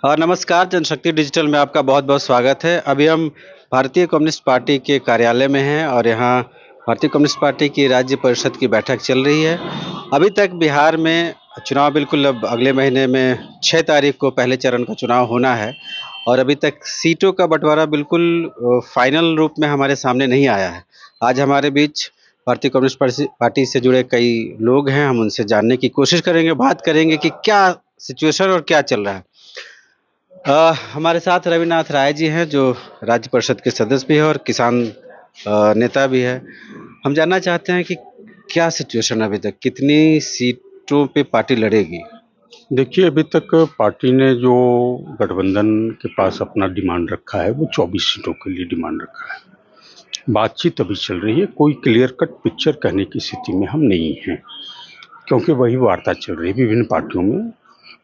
नमस्कार, जनशक्ति डिजिटल में आपका बहुत-बहुत स्वागत है। अभी हम भारतीय कम्युनिस्ट पार्टी के कार्यालय में हैं और यहाँ भारतीय कम्युनिस्ट पार्टी की राज्य परिषद की बैठक चल रही है। अभी तक बिहार में चुनाव बिल्कुल अब अगले महीने में 6 तारीख को पहले चरण का चुनाव होना है और अभी तक सीटों का बँटवारा बिल्कुल फाइनल रूप में हमारे सामने नहीं आया है। आज हमारे बीच भारतीय कम्युनिस्ट पार्टी से जुड़े कई लोग हैं, हम उनसे जानने की कोशिश करेंगे, बात करेंगे कि क्या सिचुएशन और क्या चल रहा है। हमारे साथ रविनाथ राय जी हैं जो राज्य परिषद के सदस्य भी हैं और किसान नेता भी है। हम जानना चाहते हैं कि क्या सिचुएशन है अभी तक, कितनी सीटों पे पार्टी लड़ेगी? देखिए, अभी तक पार्टी ने जो गठबंधन के पास अपना डिमांड रखा है वो 24 सीटों के लिए डिमांड रखा है। बातचीत अभी चल रही है, कोई क्लियर कट पिक्चर कहने की स्थिति में हम नहीं हैं, क्योंकि वही वार्ता चल रही है विभिन्न पार्टियों में।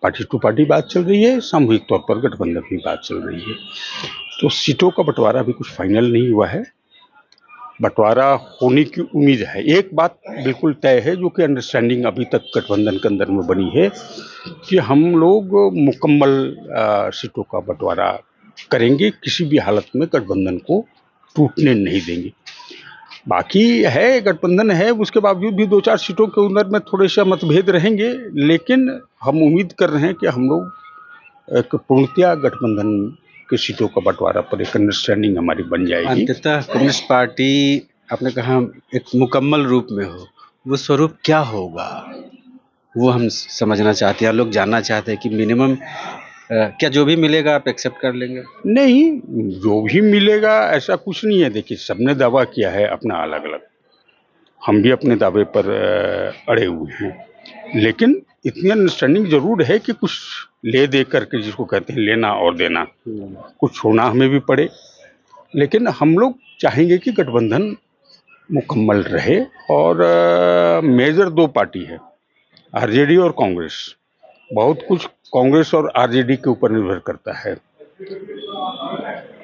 पार्टी टू पार्टी बात चल रही है, सामूहिक तौर पर गठबंधन की बात चल रही है। तो सीटों का बंटवारा अभी कुछ फाइनल नहीं हुआ है, बंटवारा होने की उम्मीद है। एक बात बिल्कुल तय है जो कि अंडरस्टैंडिंग अभी तक गठबंधन के अंदर में बनी है कि हम लोग मुकम्मल सीटों का बंटवारा करेंगे, किसी भी हालत में गठबंधन को टूटने नहीं देंगे। बाकी है, गठबंधन है, उसके बावजूद भी 2-4 सीटों के अंदर में थोड़े से मतभेद रहेंगे, लेकिन हम उम्मीद कर रहे हैं कि हम लोग एक पूर्णतया गठबंधन की सीटों का बंटवारा पर एक अंडरस्टैंडिंग हमारी बन जाएगी। अंततः कम्युनिस्ट पार्टी आपने कहा एक मुकम्मल रूप में हो, वो स्वरूप क्या होगा? वो हम समझना चाहते हैं, लोग जानना चाहते हैं कि मिनिमम क्या जो भी मिलेगा आप एक्सेप्ट कर लेंगे? नहीं, जो भी मिलेगा ऐसा कुछ नहीं है। देखिए, सबने दावा किया है अपना अलग-अलग, हम भी अपने दावे पर अड़े हुए हैं, लेकिन इतनी अंडरस्टैंडिंग जरूर है कि कुछ ले दे करके, जिसको कहते हैं लेना और देना, कुछ छोड़ना हमें भी पड़े। लेकिन हम लोग चाहेंगे कि गठबंधन मुकम्मल रहे और मेजर 2 पार्टी है, आरजेडी और कांग्रेस। बहुत कुछ कांग्रेस और आरजेडी के ऊपर निर्भर करता है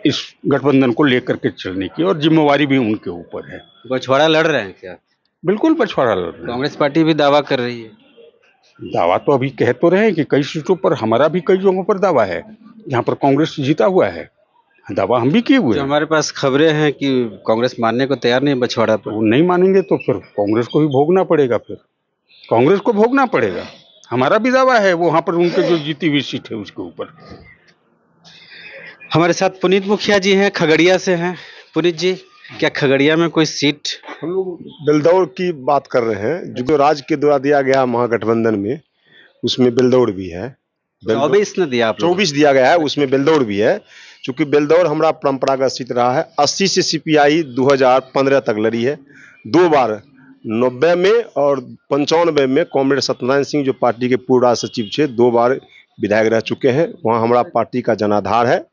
इस गठबंधन को लेकर के चलने की, और जिम्मेवारी भी उनके ऊपर है। बछवाड़ा लड़ रहे हैं क्या? बिल्कुल बछवाड़ा लड़ रहे हैं। कांग्रेस पार्टी भी दावा कर रही है। दावा तो अभी कह तो रहे हैं कि कई सीटों पर, हमारा भी कई जगहों पर दावा है जहाँ पर कांग्रेस जीता हुआ है, दावा हम भी किए हुए जो हैं। हमारे पास खबरें हैं कि कांग्रेस मानने को तैयार नहीं है बछवाड़ा पर। वो नहीं मानेंगे तो फिर कांग्रेस को भी भोगना पड़ेगा, फिर कांग्रेस को भोगना पड़ेगा। हमारा भी दावा है वहां पर उनके जो जीती हुई सीट है उसके ऊपर। हमारे साथ पुनीत मुखिया जी हैं, खगड़िया से हैं। पुनीत जी, क्या खगड़िया में कोई सीट? हम लोग बेलदौड़ की बात कर रहे हैं, जो राज्य के द्वारा दिया गया महागठबंधन में, उसमें बेलदौड़ भी है। 24 ने दिया आप लोगों को? 24 दिया गया है, उसमें बेलदौड़ भी है। चूंकि बेलदौड़ हमारा परंपरागत सीट रहा है। 80 से सीपीआई 2015 तक लड़ी है, 2 बार 90 में और 95 में कॉमरेड सत्यनारायण सिंह जो पार्टी के पूर्व राज्य सचिव थे, 2 बार विधायक रह चुके हैं। वहाँ हमारा पार्टी का जनाधार है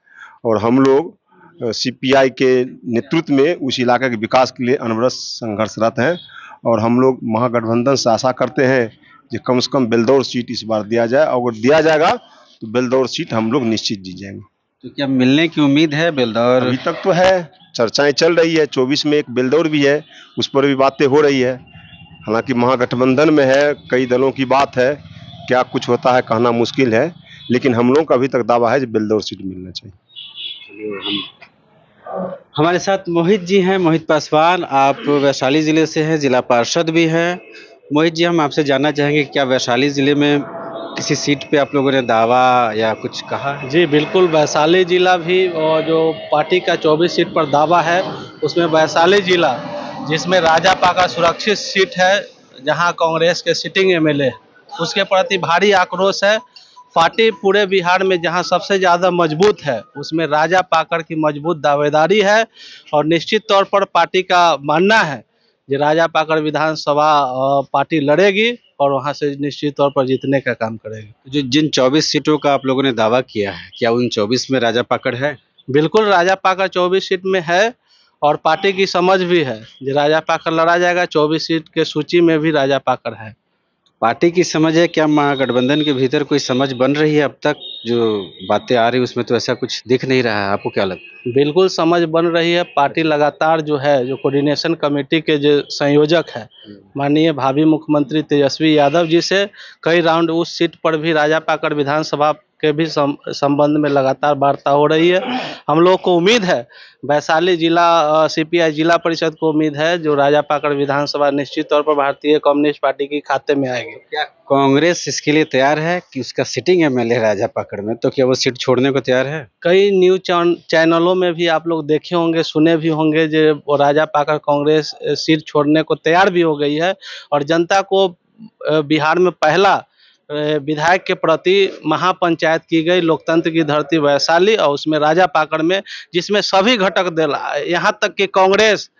और हम लोग सीपीआई के नेतृत्व में उस इलाके के विकास के लिए अनवरत संघर्षरत हैं। और हम लोग महागठबंधन से आशा करते हैं कि कम से कम बेलदौड़ सीट इस बार दिया जाए, और अगर दिया जाएगा तो बेलदौड़ सीट हम लोग निश्चित जीत जाएंगे। तो क्या मिलने की उम्मीद है बेलदौर? अभी तक तो है, चर्चाएं चल रही है। 24 में एक बेलदौर भी है, उस पर भी बातें हो रही है। हालांकि महागठबंधन में है, कई दलों की बात है, क्या कुछ होता है कहना मुश्किल है, लेकिन हम लोग का अभी तक दावा है कि बेलदौर सीट मिलना चाहिए। हमारे साथ मोहित जी हैं, मोहित पासवान। आप वैशाली जिले से हैं, जिला पार्षद भी हैं। मोहित जी, हम आपसे जानना चाहेंगे क्या वैशाली जिले में किसी सीट पे आप लोगों ने दावा या कुछ कहा है? जी बिल्कुल, वैशाली जिला भी, और जो पार्टी का 24 सीट पर दावा है उसमें वैशाली जिला, जिसमें राजापा का सुरक्षित सीट है, जहां कांग्रेस के सिटिंग एमएलए, उसके प्रति भारी आक्रोश है। पार्टी पूरे बिहार में जहां सबसे ज़्यादा मजबूत है उसमें राजापाकर की मजबूत दावेदारी है, और निश्चित तौर पर पार्टी का मानना है कि राजापाकर विधानसभा पार्टी लड़ेगी और वहां से निश्चित तौर पर जीतने का काम करेगी। जो जिन 24 सीटों का आप लोगों ने दावा किया है, क्या उन 24 में राजापाकर है? बिल्कुल, राजापाकर 24 सीट में है और पार्टी की समझ भी है कि राजापाकर लड़ा जाएगा। 24 सीट के सूची में भी राजापाकर है। पार्टी की समझ है, क्या महागठबंधन के भीतर कोई समझ बन रही है? अब तक जो बातें आ रही उसमें तो ऐसा कुछ दिख नहीं रहा है, आपको क्या लगता है? बिल्कुल समझ बन रही है। पार्टी लगातार जो है, जो कोऑर्डिनेशन कमेटी के जो संयोजक है माननीय भावी मुख्यमंत्री तेजस्वी यादव जी से कई राउंड उस सीट पर भी राजापाकर विधानसभा के भी संबंध में लगातार वार्ता हो रही है। हम लोग को उम्मीद है, वैशाली जिला सीपीआई जिला परिषद को उम्मीद है, जो राजापाकड़ विधानसभा निश्चित तौर पर भारतीय कम्युनिस्ट पार्टी के खाते में आएगी। क्या कांग्रेस इसके लिए तैयार है कि उसका सिटिंग एमएलए राजापाकड़ में, तो क्या वो सीट छोड़ने को तैयार है? कई न्यूज चैनलों में भी आप लोग देखे होंगे, सुने भी होंगे, जो राजापाकड़ कांग्रेस सीट छोड़ने को तैयार भी हो गई है। और जनता को बिहार में पहला विधायक के प्रति महापंचायत की गई, लोकतंत्र की धरती वैशाली, और उसमें राजापाकड़ में, जिसमें सभी घटक दल, यहाँ तक कि कांग्रेस,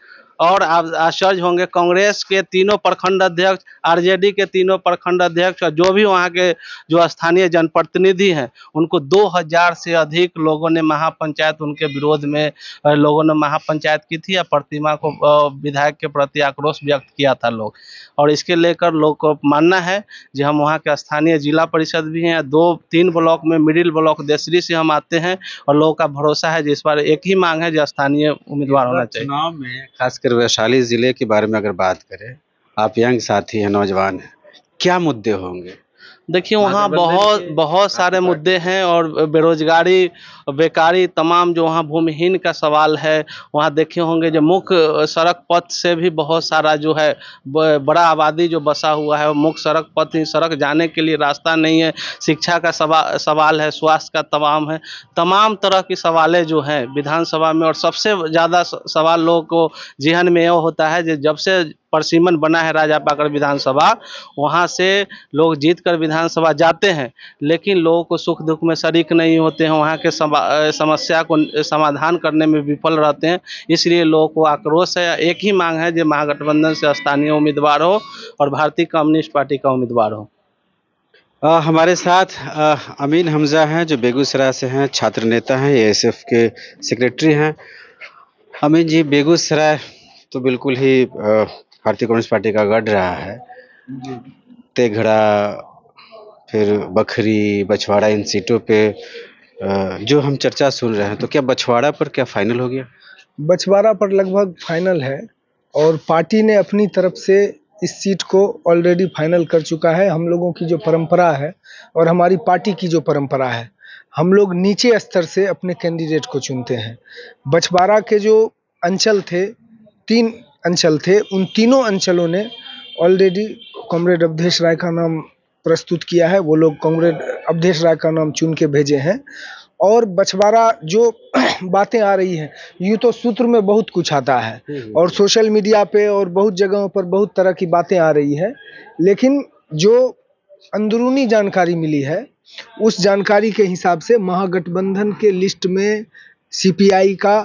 और आप आश्चर्य होंगे, कांग्रेस के तीनों प्रखंड अध्यक्ष, आरजेडी के तीनों प्रखंड अध्यक्ष, और जो भी वहाँ के जो स्थानीय जनप्रतिनिधि हैं, उनको 2000 से अधिक लोगों ने महापंचायत, उनके विरोध में लोगों ने महापंचायत की थी, या प्रतिमा को विधायक के प्रति आक्रोश व्यक्त किया था लोग। और इसके लेकर लोग को मानना है जो हम वहाँ के स्थानीय जिला परिषद भी हैं, 2-3 ब्लॉक में, मिडिल ब्लॉक देसरी से हम आते हैं, और लोगों का भरोसा है, जिस पर एक ही मांग है जो स्थानीय उम्मीदवार होना चाहिए। चुनाव में खासकर वैशाली जिले के बारे में अगर बात करें, आप यंग साथी हैं, नौजवान हैं, क्या मुद्दे होंगे? देखिए, वहाँ बहुत सारे मुद्दे हैं, और बेरोजगारी, बेकारी, तमाम जो वहाँ भूमिहीन का सवाल है, वहाँ देखे होंगे जो मुख्य सड़क पथ से भी बहुत सारा जो है बड़ा आबादी जो बसा हुआ है, वो मुख्य सड़क पथ, सड़क जाने के लिए रास्ता नहीं है, शिक्षा का सवाल है, स्वास्थ्य का तमाम तरह की सवालें जो हैं विधानसभा में। और सबसे ज़्यादा सवाल लोगों को जेहन में यह होता है कि जब से परसिमन बना है राजापाकड़ विधानसभा, वहाँ से लोग जीत कर विधानसभा जाते हैं, लेकिन लोगों को सुख दुख में शरीक नहीं होते हैं, वहाँ के समस्या को समाधान करने में विफल रहते हैं। इसलिए लोगों को आक्रोश है, एक ही मांग है जो महागठबंधन से स्थानीय उम्मीदवार हो और भारतीय कम्युनिस्ट पार्टी का उम्मीदवार हो। हमारे साथ अमीन हमजा हैं, जो बेगूसराय से हैं, छात्र नेता हैं, एएसएफ के सेक्रेटरी हैं। अमीन जी, बेगूसराय तो बिल्कुल ही भारतीय कम्युनिस्ट पार्टी का गढ़ रहा है। तेघड़ा, फिर बखरी, बछवाड़ा, इन सीटों पे जो हम चर्चा सुन रहे हैं, तो क्या बछवाड़ा पर क्या फाइनल हो गया? बछवाड़ा पर लगभग फाइनल है, और पार्टी ने अपनी तरफ से इस सीट को ऑलरेडी फाइनल कर चुका है। हम लोगों की जो परंपरा है और हमारी पार्टी की जो परंपरा है, हम लोग नीचे स्तर से अपने कैंडिडेट को चुनते हैं। बछवाड़ा के जो अंचल थे, 3 अंचल थे, उन तीनों अंचलों ने ऑलरेडी कॉमरेड अवधेश राय का नाम प्रस्तुत किया है। वो लोग कॉमरेड अवधेश राय का नाम चुन के भेजे हैं। और बछवाड़ा जो बातें आ रही हैं, यूँ तो सूत्र में बहुत कुछ आता है, और सोशल मीडिया पे और बहुत जगहों पर बहुत तरह की बातें आ रही है, लेकिन जो अंदरूनी जानकारी मिली है, उस जानकारी के हिसाब से महागठबंधन के लिस्ट में सीपीआई का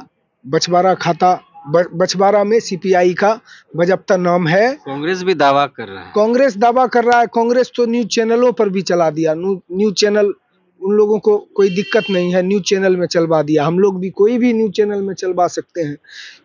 बछवाड़ा में सीपीआई का बजप्ता नाम है। कांग्रेस भी दावा कर रहा है। कांग्रेस दावा कर रहा है। कांग्रेस तो न्यूज चैनलों पर भी चला दिया। न्यूज चैनल, उन लोगों को कोई दिक्कत नहीं है, न्यूज चैनल में चलवा दिया। हम लोग भी कोई भी न्यूज चैनल में चलवा सकते हैं।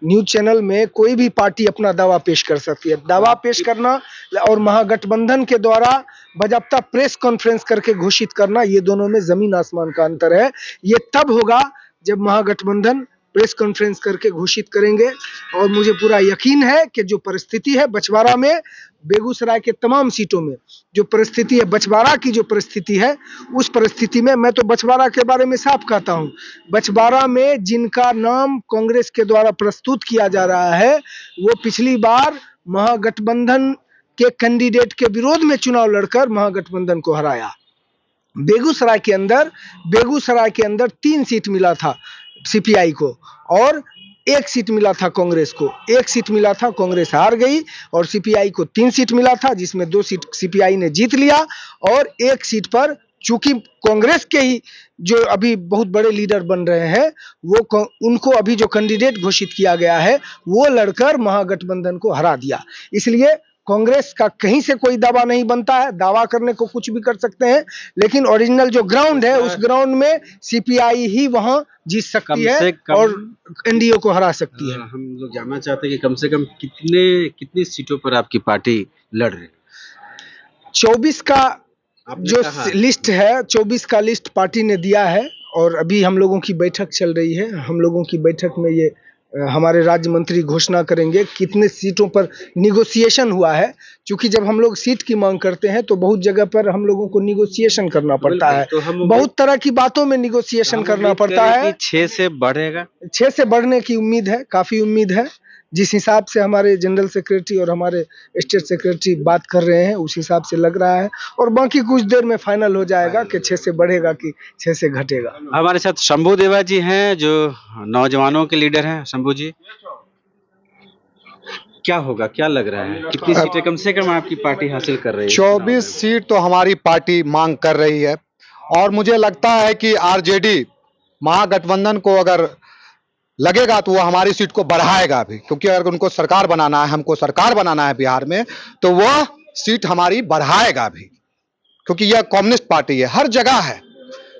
न्यूज चैनल में कोई भी पार्टी अपना दावा पेश कर सकती है। दावा पेश करना और महागठबंधन के द्वारा बजाबता प्रेस कॉन्फ्रेंस करके घोषित करना, ये दोनों में जमीन आसमान का अंतर है। ये तब होगा जब महागठबंधन प्रेस कॉन्फ्रेंस करके घोषित करेंगे। और मुझे पूरा यकीन है कि जो परिस्थिति है बछवाड़ा में, बेगूसराय के तमाम सीटों में जो परिस्थिति है, बछवाड़ा की जो परिस्थिति है, उस परिस्थिति में मैं तो बछवाड़ा के बारे में साफ कहता हूं, बछवाड़ा में जिनका नाम कांग्रेस के द्वारा प्रस्तुत किया जा रहा है, वो पिछली बार महागठबंधन के कैंडिडेट के विरोध में चुनाव लड़कर महागठबंधन को हराया। बेगूसराय के अंदर 3 सीट मिला था सीपीआई को, और 1 सीट मिला था कांग्रेस को। 1 सीट मिला था, कांग्रेस हार गई, और सीपीआई को 3 सीट मिला था, जिसमें 2 सीट सीपीआई ने जीत लिया। और 1 सीट पर चूंकि कांग्रेस के ही जो अभी बहुत बड़े लीडर बन रहे हैं, वो उनको अभी जो कैंडिडेट घोषित किया गया है, वो लड़कर महागठबंधन को हरा दिया। इसलिए कांग्रेस का कहीं से कोई दावा नहीं बनता है। दावा करने को कुछ भी कर सकते हैं, लेकिन ओरिजिनल जो ग्राउंड है, उस ग्राउंड में सीपीआई ही वहां जीत सकती है और एनडीए को हरा सकती है। हम लोग जानना चाहते हैं कि कम से कम कितनी सीटों पर आपकी पार्टी लड़ रही है? 24 का जो लिस्ट है, 24 का लिस्ट पार्टी ने दिया है, और अभी हम लोगों की बैठक चल रही है। हम लोगों की बैठक में ये हमारे राज्य मंत्री घोषणा करेंगे कितने सीटों पर निगोशिएशन हुआ है। क्योंकि जब हम लोग सीट की मांग करते हैं तो बहुत जगह पर हम लोगों को निगोशिएशन करना पड़ता है, तो हम बहुत तरह की बातों में निगोशिएशन करना पड़ता है। 6 से बढ़ेगा। 6 से बढ़ने की उम्मीद है, काफ़ी उम्मीद है। जिस हिसाब से हमारे जनरल सेक्रेटरी और हमारे स्टेट सेक्रेटरी बात कर रहे हैं उस हिसाब से लग रहा है, और बाकी कुछ देर में फाइनल हो जाएगा कि 6 से बढ़ेगा कि 6 से घटेगा। हमारे साथ शंभू देवा जी हैं जो नौजवानों के लीडर हैं। शंभू जी, क्या होगा, क्या लग रहा है, कितनी सीटें कम से कम आपकी पार्टी हासिल कर रही है? 24 सीट तो हमारी पार्टी मांग कर रही है, और मुझे लगता है कि आरजेडी महागठबंधन को अगर लगेगा तो वो हमारी सीट को बढ़ाएगा भी, क्योंकि अगर उनको सरकार बनाना है, हमको सरकार बनाना है बिहार में, तो वह सीट हमारी बढ़ाएगा भी, क्योंकि यह कम्युनिस्ट पार्टी है। हर जगह है,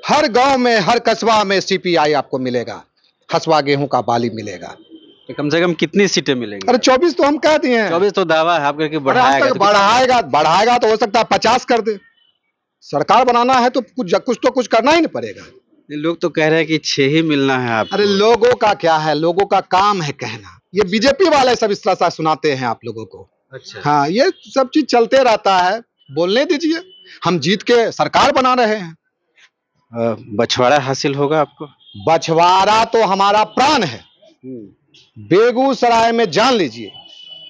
हर गांव में, हर कस्बा में सीपीआई आपको मिलेगा, हसुआ गेहूं का बाली मिलेगा। तो कम से कम कितनी सीटें मिलेंगी? अरे 24 तो हम कह दिए हैं। 24 तो दावा है आपका कि अरे आज बढ़ाएगा। तक तो बढ़ाएगा तो हो सकता है 50 कर दे। सरकार बनाना है तो कुछ करना ही नहीं पड़ेगा। लोग तो कह रहे हैं कि 6 ही मिलना है आपको। अरे लोगों का क्या है, लोगों का काम है कहना। ये बीजेपी वाले सब इस तरह से सुनाते हैं आप लोगों को। अच्छा। हाँ, ये सब चीज चलते रहता है, बोलने दीजिए। हम जीत के सरकार बना रहे हैं। बछवाड़ा हासिल होगा आपको? बछवाड़ा तो हमारा प्राण है। बेगूसराय में जान लीजिए,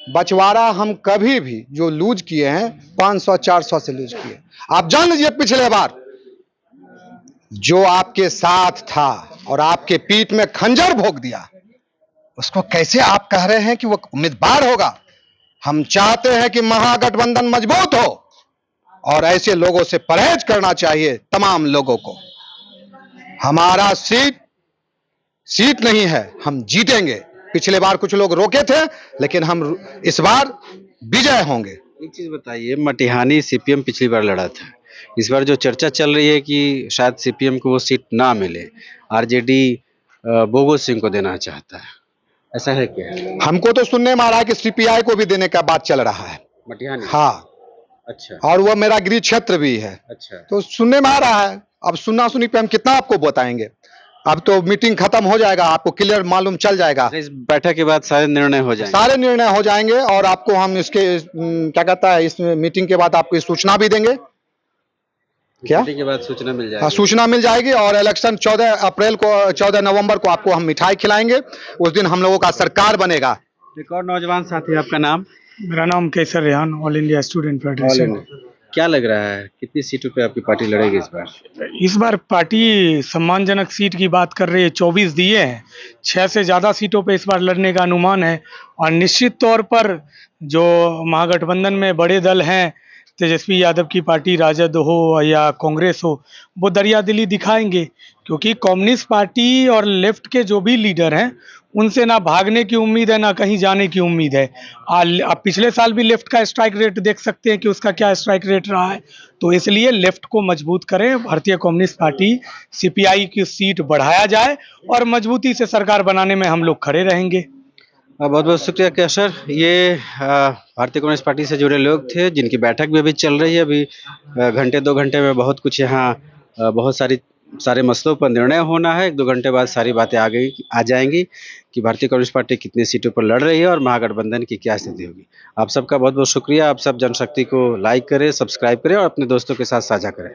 बछवाड़ा हम कभी भी जो लूज किए हैं 500-400 से लूज किए। आप जान लीजिए पिछले बार जो आपके साथ था और आपके पीठ में खंजर भोंक दिया, उसको कैसे आप कह रहे हैं कि वो उम्मीदवार होगा? हम चाहते हैं कि महागठबंधन मजबूत हो, और ऐसे लोगों से परहेज करना चाहिए तमाम लोगों को। हमारा सीट नहीं है, हम जीतेंगे। पिछले बार कुछ लोग रोके थे, लेकिन हम इस बार विजय होंगे। एक चीज बताइए, मटिहानी सीपीएम पिछली बार लड़ा था, इस बार जो चर्चा चल रही है कि शायद सीपीएम को वो सीट ना मिले, आरजेडी बोगो सिंह को देना चाहता है, ऐसा है क्या? हमको तो सुनने में आ रहा है कि सीपीआई को भी देने का बात चल रहा है। मटिहानी? हाँ। अच्छा। और वो मेरा गृह क्षेत्र भी है। अच्छा। तो सुनने में आ रहा है। अब सुनना सुनी पे हम कितना आपको बताएंगे? अब तो मीटिंग खत्म हो जाएगा, आपको क्लियर मालूम चल जाएगा। इस बैठक के बाद सारे निर्णय हो जाएंगे? सारे निर्णय हो जाएंगे, और आपको हम इसके क्या कहता है, इस मीटिंग के बाद आपको सूचना भी देंगे। क्या? मीटिंग के बाद सूचना मिल जाएगी? हाँ, सूचना मिल जाएगी। और इलेक्शन 14 नवंबर को आपको हम मिठाई खिलाएंगे। उस दिन हम लोगों का सरकार बनेगा। एक और नौजवान साथी, आपका नाम? मेरा नाम Kesar Rehan, all India student federation. क्या लग रहा है, कितनी सीटों पे आपकी पार्टी लड़ेगी इस बार? इस बार पार्टी सम्मानजनक सीट की बात कर रही है, 24 दिए हैं, 6 से ज़्यादा सीटों पे इस बार लड़ने का अनुमान है। और निश्चित तौर पर जो महागठबंधन में बड़े दल हैं, तेजस्वी यादव की पार्टी, राजद हो या कांग्रेस हो, वो दरियादिली दिखाएंगे, क्योंकि कम्युनिस्ट पार्टी और लेफ्ट के जो भी लीडर हैं उनसे ना भागने की उम्मीद है, ना कहीं जाने की उम्मीद है। आप पिछले साल भी लेफ्ट का स्ट्राइक रेट देख सकते हैं कि उसका क्या स्ट्राइक रेट रहा है। तो इसलिए लेफ्ट को मजबूत करें, भारतीय कम्युनिस्ट पार्टी सीपीआई की सीट बढ़ाया जाए, और मजबूती से सरकार बनाने में हम लोग खड़े रहेंगे। बहुत बहुत शुक्रिया केसर। ये भारतीय कम्युनिस्ट पार्टी से जुड़े लोग थे, जिनकी बैठक भी अभी चल रही है। अभी घंटे 2 घंटे में बहुत कुछ यहाँ बहुत सारे मसलों पर निर्णय होना है। 1-2 घंटे बाद सारी बातें आ जाएंगी कि भारतीय कम्युनिस्ट पार्टी कितनी सीटों पर लड़ रही है और महागठबंधन की क्या स्थिति होगी। आप सबका बहुत बहुत शुक्रिया। आप सब जनशक्ति को लाइक करें, सब्सक्राइब करें और अपने दोस्तों के साथ साझा करें।